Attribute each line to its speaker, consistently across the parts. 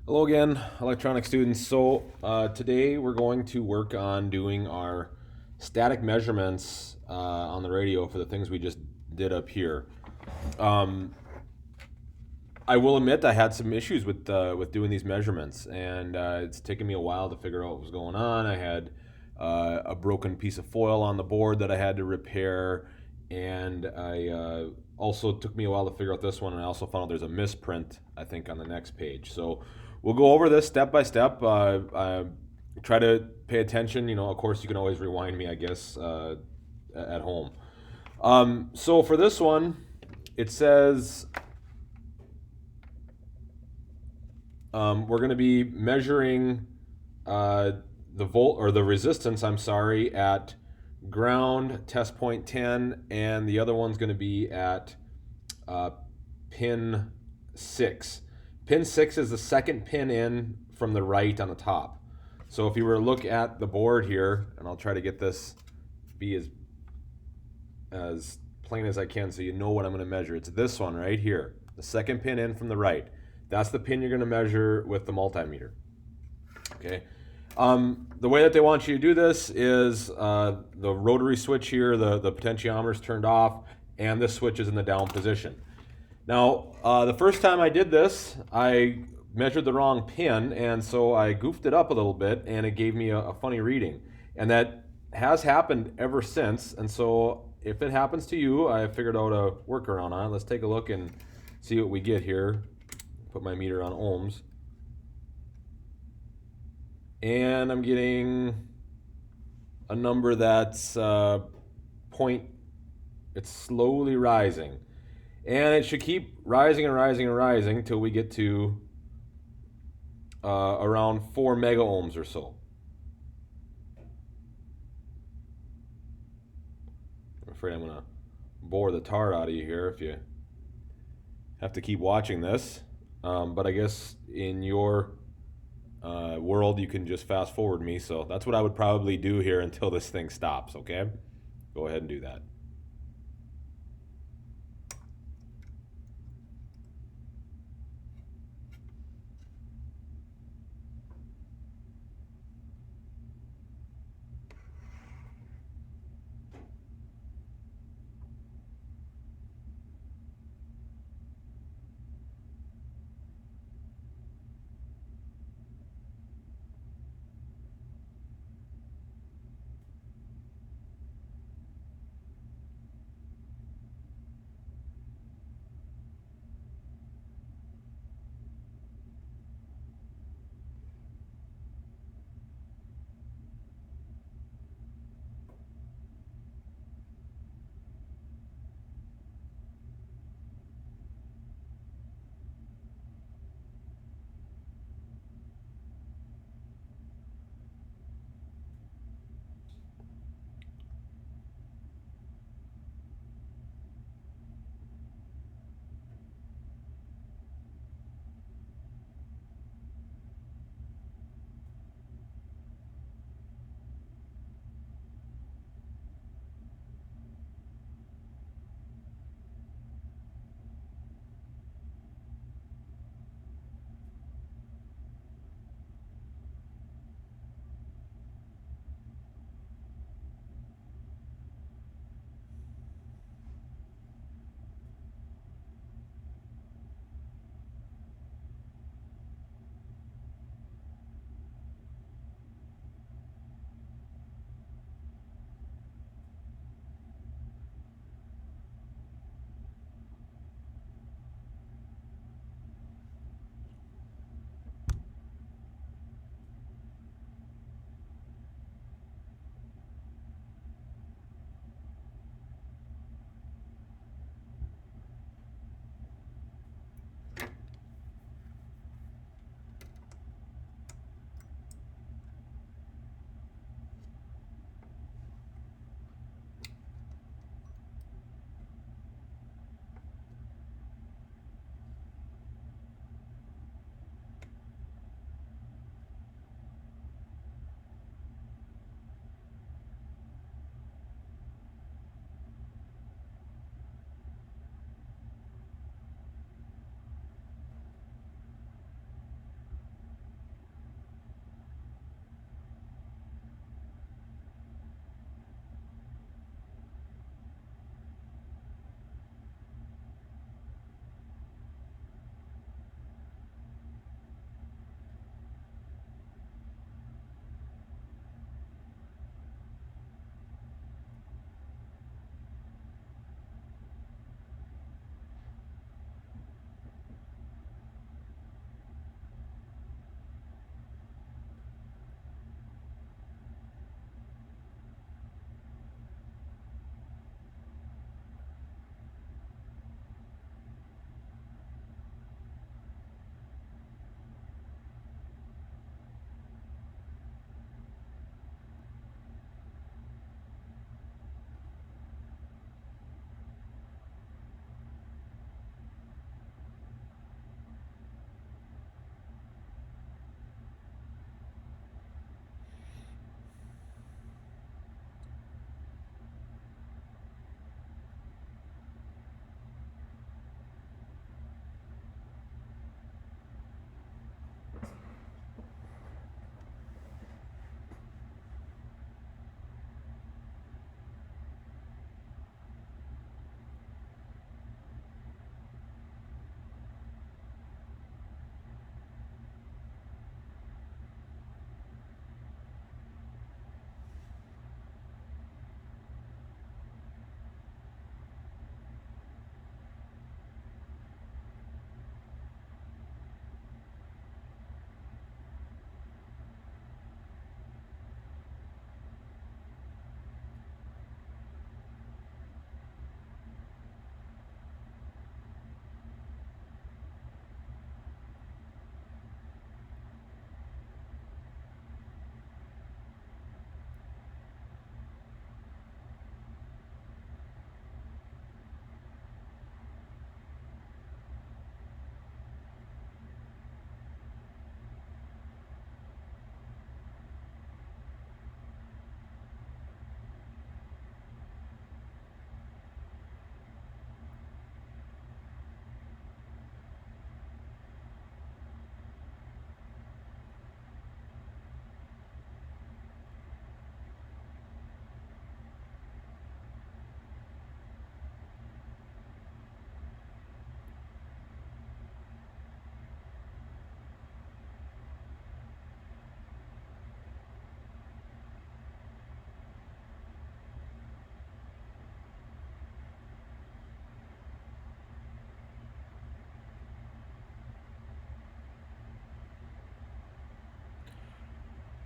Speaker 1: Hello again, electronic students. So today we're going to work on doing our static measurements on the radio for the things we just did up here. Um, I will admit I had some issues with doing these measurements, and it's taken me a while to figure out what was going on. I had a broken piece of foil on the board that I had to repair, and I also took me a while to figure out this one. And I also found out there's a misprint, I think, on the next page. So we'll go over this step by step. Try to pay attention. You know, of course, you can always rewind me, I guess, at home. So for this one, it says we're going to be measuring the volt or the resistance, I'm sorry, at ground test point 10, and the other one's going to be at uh, pin 6. Pin 6 is the second pin in from the right on the top. So if you were to look at the board here, and I'll try to get this be as plain as I can so you know what I'm going to measure. It's this one right here, the second pin in from the right. That's the pin you're going to measure with the multimeter. Okay. The way that they want you to do this is the rotary switch here, the potentiometer is turned off, and this switch is in the down position. Now, the first time I did this, I measured the wrong pin, and so I goofed it up a little bit, and it gave me a funny reading. And that has happened ever since, and so if it happens to you, I figured out a workaround on it. Let's take a look and see what we get here. Put my meter on ohms. And I'm getting a number that's point, it's slowly rising. And it should keep rising and rising and rising until we get to around 4 mega ohms or so. I'm afraid I'm going to bore the tar out of you here if you have to keep watching this. But I guess in your world, you can just fast forward me. So that's what I would probably do here until this thing stops, okay? Go ahead and do that.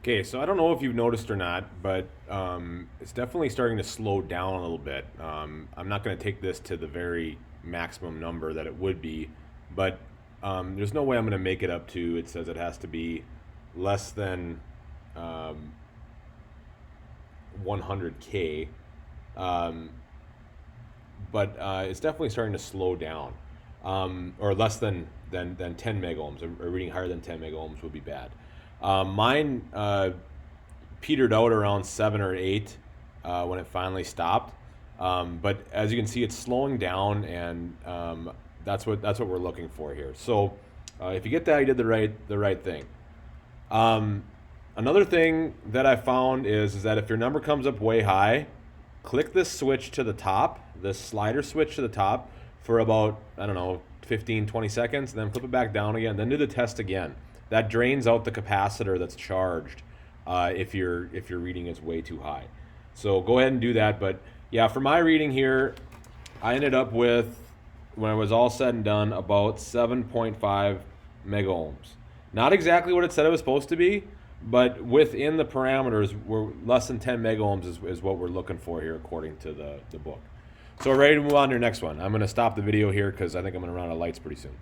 Speaker 1: Okay, so I don't know if you've noticed or not, but it's definitely starting to slow down a little bit. I'm not going to take this to the very maximum number that it would be, but there's no way I'm going to make it up to. It says it has to be less than um, 100K, um, but it's definitely starting to slow down, or less than 10 mega ohms. A reading higher than 10 mega ohms would be bad. Mine petered out around 7 or 8 when it finally stopped. But as you can see, it's slowing down, and that's what we're looking for here. So if you get that, you did the right thing. Um, Another thing that I found is that if your number comes up way high, click this switch to the top, this slider switch to the top for about, I don't know, 15, 20 seconds, and then flip it back down again, then do the test again. That drains out the capacitor that's charged if your reading is way too high. So go ahead and do that. But yeah, for my reading here, I ended up with, when it was all said and done, about 7.5 mega ohms. Not exactly what it said it was supposed to be, but within the parameters, we're less than 10 mega ohms is what we're looking for here according to the book. So we're ready to move on to your next one. I'm going to stop the video here because I think I'm going to run out of lights pretty soon.